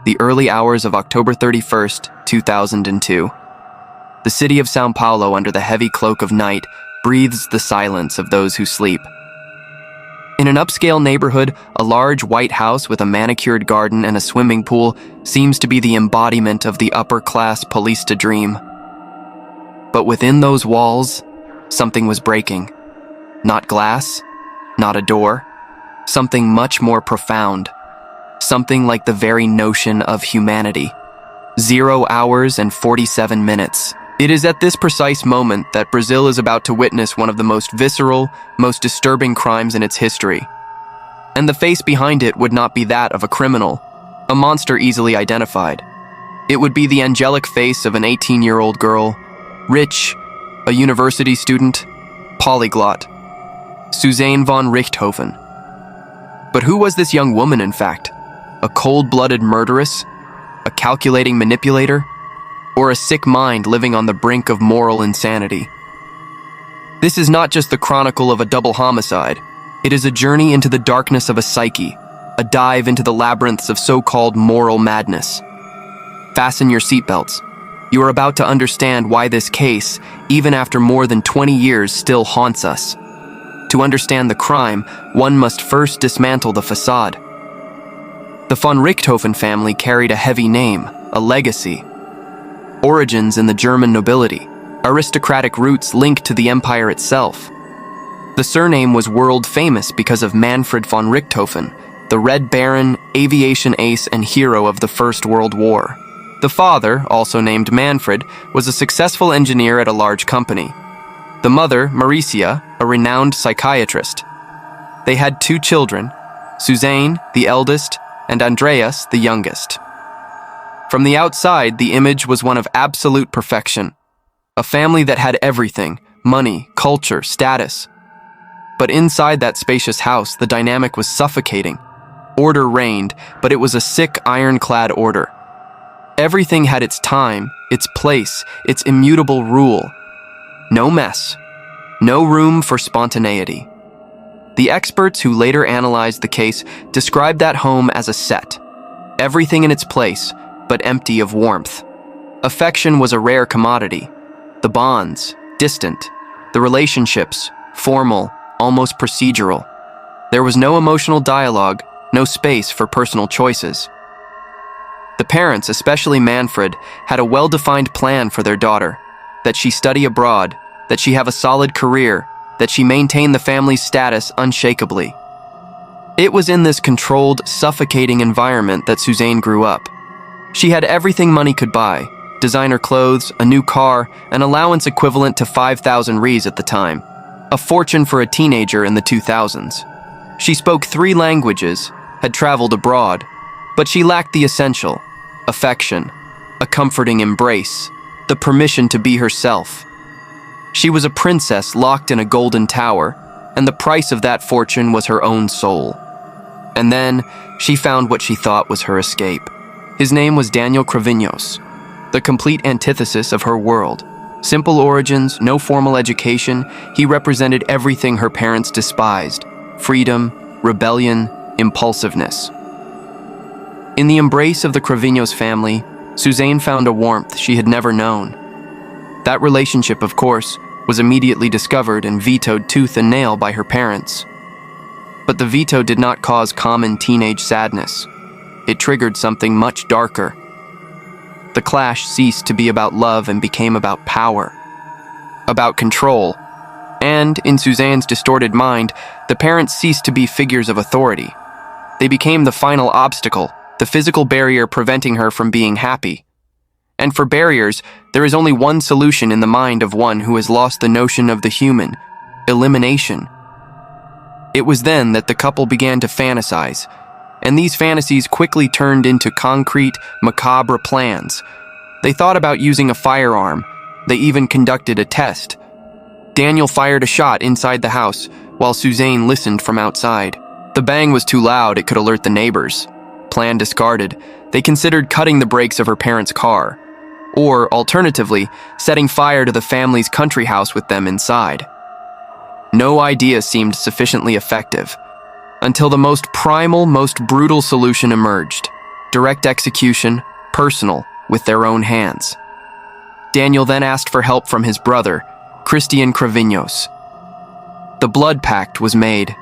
the early hours of October 31st, 2002. The city of São Paulo, under the heavy cloak of night, breathes the silence of those who sleep. In an upscale neighborhood, a large white house with a manicured garden and a swimming pool seems to be the embodiment of the upper-class policed dream. But within those walls, something was breaking. Not glass, not a door, something much more profound. Something like the very notion of humanity. 0 hours and 47 minutes. It is at this precise moment that Brazil is about to witness one of the most visceral, most disturbing crimes in its history. And the face behind it would not be that of a criminal, a monster easily identified. It would be the angelic face of an 18-year-old girl, rich, a university student, polyglot, Suzane von Richthofen. But who was this young woman, in fact? A cold-blooded murderess? A calculating manipulator? Or a sick mind living on the brink of moral insanity? This is not just the chronicle of a double homicide. It is a journey into the darkness of a psyche, a dive into the labyrinths of so-called moral madness. Fasten your seatbelts. You are about to understand why this case, even after more than 20 years, still haunts us. To understand the crime, one must first dismantle the facade. The von Richthofen family carried a heavy name, a legacy. Origins in the German nobility, aristocratic roots linked to the empire itself. The surname was world famous because of Manfred von Richthofen, the Red Baron, aviation ace, and hero of the First World War. The father, also named Manfred, was a successful engineer at a large company. The mother, Maricia, a renowned psychiatrist. They had 2 children, Suzane, the eldest, and Andreas, the youngest. From the outside, the image was one of absolute perfection. A family that had everything, money, culture, status. But inside that spacious house, the dynamic was suffocating. Order reigned, but it was a sick, ironclad order. Everything had its time, its place, its immutable rule. No mess. No room for spontaneity. The experts who later analyzed the case described that home as a set. Everything in its place, but empty of warmth. Affection was a rare commodity. The bonds, distant. The relationships, formal, almost procedural. There was no emotional dialogue, no space for personal choices. The parents, especially Manfred, had a well-defined plan for their daughter, that she study abroad, that she have a solid career, that she maintain the family's status unshakably. It was in this controlled, suffocating environment that Suzane grew up. She had everything money could buy: designer clothes, a new car, an allowance equivalent to 5,000 Ries at the time, a fortune for a teenager in the 2000s. She spoke 3 languages, had traveled abroad, but she lacked the essential: affection, a comforting embrace, the permission to be herself. She was a princess locked in a golden tower, and the price of that fortune was her own soul. And then she found what she thought was her escape. His name was Daniel Cravinhos, the complete antithesis of her world. Simple origins, no formal education, he represented everything her parents despised: freedom, rebellion, impulsiveness. In the embrace of the Cravinhos family, Suzane found a warmth she had never known. That relationship, of course, was immediately discovered and vetoed tooth and nail by her parents. But the veto did not cause common teenage sadness. It triggered something much darker. The clash ceased to be about love and became about power, about control. And, in Suzane's distorted mind, the parents ceased to be figures of authority. They became the final obstacle, the physical barrier preventing her from being happy. And for barriers, there is only one solution in the mind of one who has lost the notion of the human: elimination. It was then that the couple began to fantasize, and these fantasies quickly turned into concrete, macabre plans. They thought about using a firearm. They even conducted a test. Daniel fired a shot inside the house, while Suzane listened from outside. The bang was too loud, it could alert the neighbors. Plan discarded, they considered cutting the brakes of her parents' car, or, alternatively, setting fire to the family's country house with them inside. No idea seemed sufficiently effective, until the most primal, most brutal solution emerged: direct execution, personal, with their own hands. Daniel then asked for help from his brother, Christian Cravignos. The blood pact was made.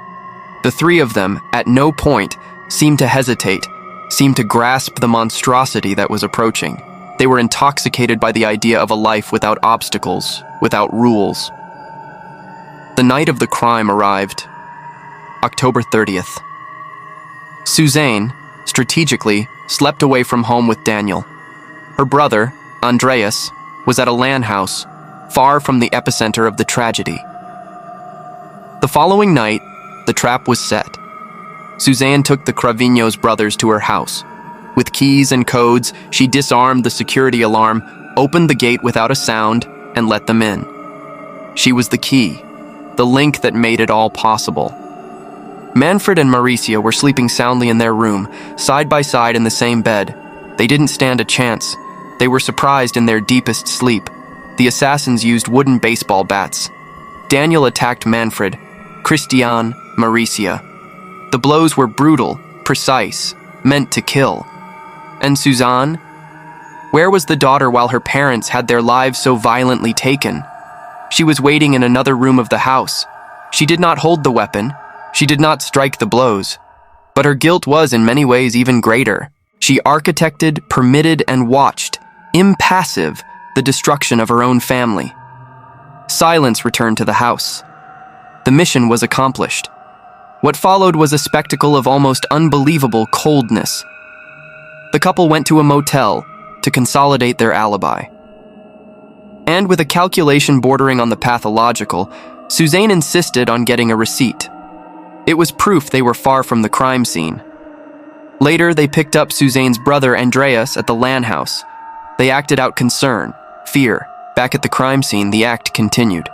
The three of them, at no point, seemed to hesitate, seemed to grasp the monstrosity that was approaching. They were intoxicated by the idea of a life without obstacles, without rules. The night of the crime arrived, October 30th. Suzane, strategically, slept away from home with Daniel. Her brother, Andreas, was at a LAN house, far from the epicenter of the tragedy. The following night, the trap was set. Suzane took the Cravignos brothers to her house. With keys and codes, she disarmed the security alarm, opened the gate without a sound, and let them in. She was the key, the link that made it all possible. Manfred and Mauricia were sleeping soundly in their room, side by side in the same bed. They didn't stand a chance. They were surprised in their deepest sleep. The assassins used wooden baseball bats. Daniel attacked Manfred, Christian, Mauricia. The blows were brutal, precise, meant to kill. And Suzane? Where was the daughter while her parents had their lives so violently taken? She was waiting in another room of the house. She did not hold the weapon. She did not strike the blows. But her guilt was in many ways even greater. She architected, permitted, and watched, impassive, the destruction of her own family. Silence returned to the house. The mission was accomplished. What followed was a spectacle of almost unbelievable coldness. The couple went to a motel to consolidate their alibi. And with a calculation bordering on the pathological, Suzane insisted on getting a receipt. It was proof they were far from the crime scene. Later, they picked up Suzane's brother Andreas at the LAN house. They acted out concern, fear. Back at the crime scene, the act continued.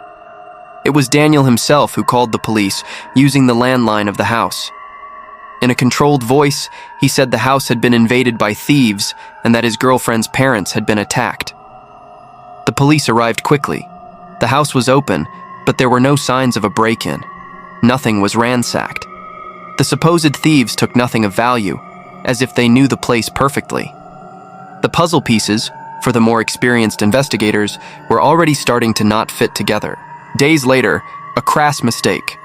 It was Daniel himself who called the police, using the landline of the house. In a controlled voice, he said the house had been invaded by thieves and that his girlfriend's parents had been attacked. The police arrived quickly. The house was open, but there were no signs of a break-in. Nothing was ransacked. The supposed thieves took nothing of value, as if they knew the place perfectly. The puzzle pieces, for the more experienced investigators, were already starting to not fit together. Days later, a crass mistake.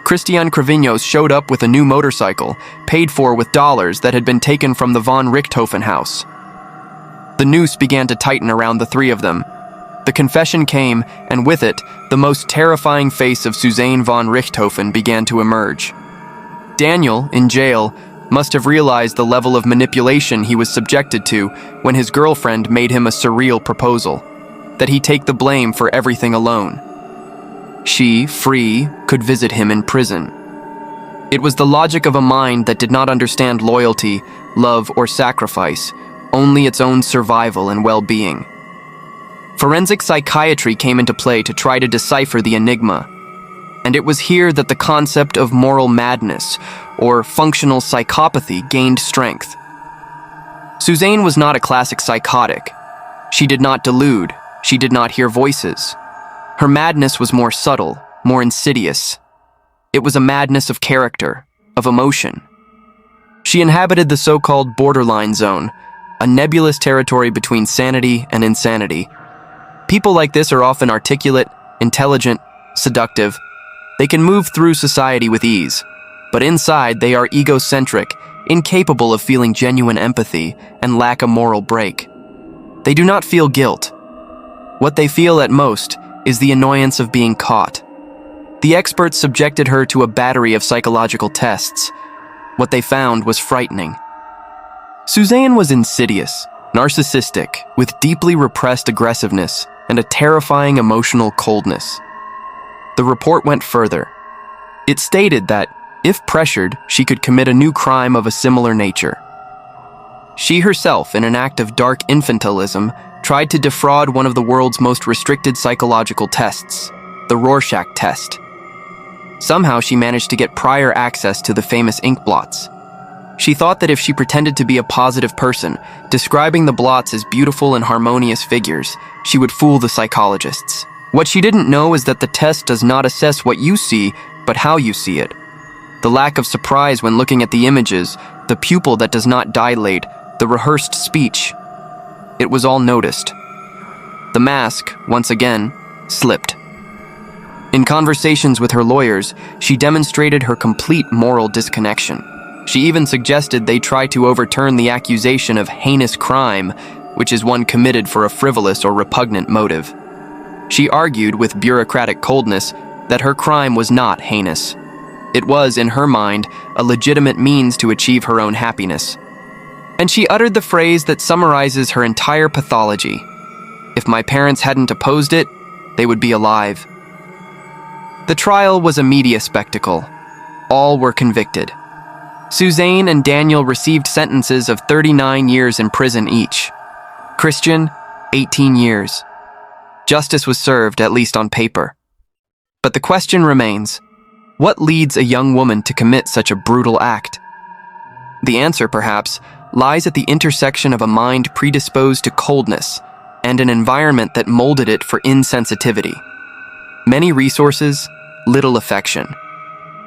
Christian Cravignos showed up with a new motorcycle, paid for with dollars that had been taken from the von Richthofen house. The noose began to tighten around the three of them. The confession came, and with it, the most terrifying face of Suzane von Richthofen began to emerge. Daniel, in jail, must have realized the level of manipulation he was subjected to when his girlfriend made him a surreal proposal, that he take the blame for everything alone. She, free, could visit him in prison. It was the logic of a mind that did not understand loyalty, love, or sacrifice, only its own survival and well-being. Forensic psychiatry came into play to try to decipher the enigma, and it was here that the concept of moral madness, or functional psychopathy, gained strength. Suzane was not a classic psychotic. She did not delude, she did not hear voices. Her madness was more subtle, more insidious. It was a madness of character, of emotion. She inhabited the so-called borderline zone, a nebulous territory between sanity and insanity. People like this are often articulate, intelligent, seductive. They can move through society with ease, but inside they are egocentric, incapable of feeling genuine empathy, and lack a moral break. They do not feel guilt. What they feel at most is the annoyance of being caught. The experts subjected her to a battery of psychological tests. What they found was frightening. Suzane was insidious, narcissistic, with deeply repressed aggressiveness and a terrifying emotional coldness. The report went further. It stated that, if pressured, she could commit a new crime of a similar nature. She herself, in an act of dark infantilism, tried to defraud one of the world's most restricted psychological tests, the Rorschach test. Somehow she managed to get prior access to the famous ink blots. She thought that if she pretended to be a positive person, describing the blots as beautiful and harmonious figures, she would fool the psychologists. What she didn't know is that the test does not assess what you see, but how you see it. The lack of surprise when looking at the images the pupil that does not dilate, the rehearsed speech. It was all noticed. The mask, once again, slipped. In conversations with her lawyers, she demonstrated her complete moral disconnection. She even suggested they try to overturn the accusation of heinous crime, which is one committed for a frivolous or repugnant motive. She argued with bureaucratic coldness that her crime was not heinous. It was, in her mind, a legitimate means to achieve her own happiness. And she uttered the phrase that summarizes her entire pathology. If my parents hadn't opposed it, they would be alive. The trial was a media spectacle. All were convicted. Suzane and Daniel received sentences of 39 years in prison each. Christian, 18 years. Justice was served, at least on paper. But the question remains, what leads a young woman to commit such a brutal act? The answer, perhaps, lies at the intersection of a mind predisposed to coldness and an environment that molded it for insensitivity. Many resources, little affection.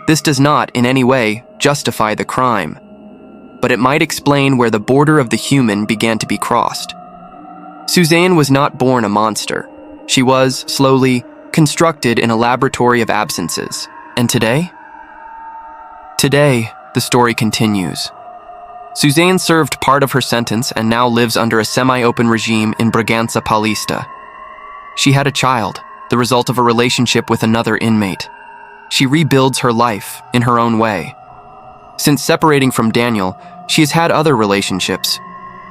This does not, in any way, justify the crime, but it might explain where the border of the human began to be crossed. Suzane was not born a monster. She was, slowly, constructed in a laboratory of absences. And today? Today, the story continues. Suzane served part of her sentence and now lives under a semi-open regime in Braganza Paulista. She had a child, the result of a relationship with another inmate. She rebuilds her life in her own way. Since separating from Daniel, she has had other relationships.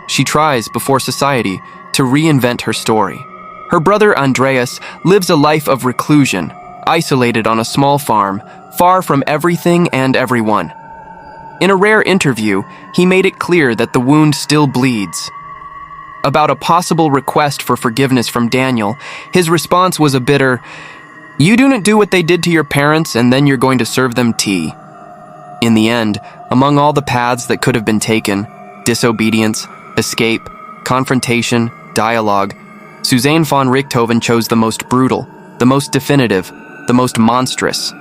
She tries, before society, to reinvent her story. Her brother Andreas lives a life of reclusion, isolated on a small farm, far from everything and everyone. In a rare interview, he made it clear that the wound still bleeds. About a possible request for forgiveness from Daniel, his response was a bitter, "You didn't do what they did to your parents and then you're going to serve them tea." In the end, among all the paths that could have been taken, disobedience, escape, confrontation, dialogue, Suzane von Richthofen chose the most brutal, the most definitive, the most monstrous.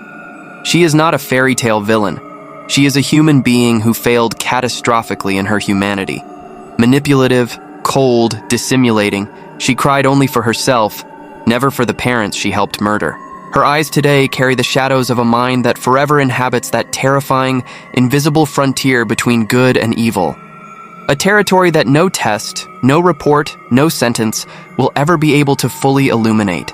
She is not a fairy tale villain. She is a human being who failed catastrophically in her humanity. Manipulative, cold, dissimulating, she cried only for herself, never for the parents she helped murder. Her eyes today carry the shadows of a mind that forever inhabits that terrifying, invisible frontier between good and evil. A territory that no test, no report, no sentence will ever be able to fully illuminate.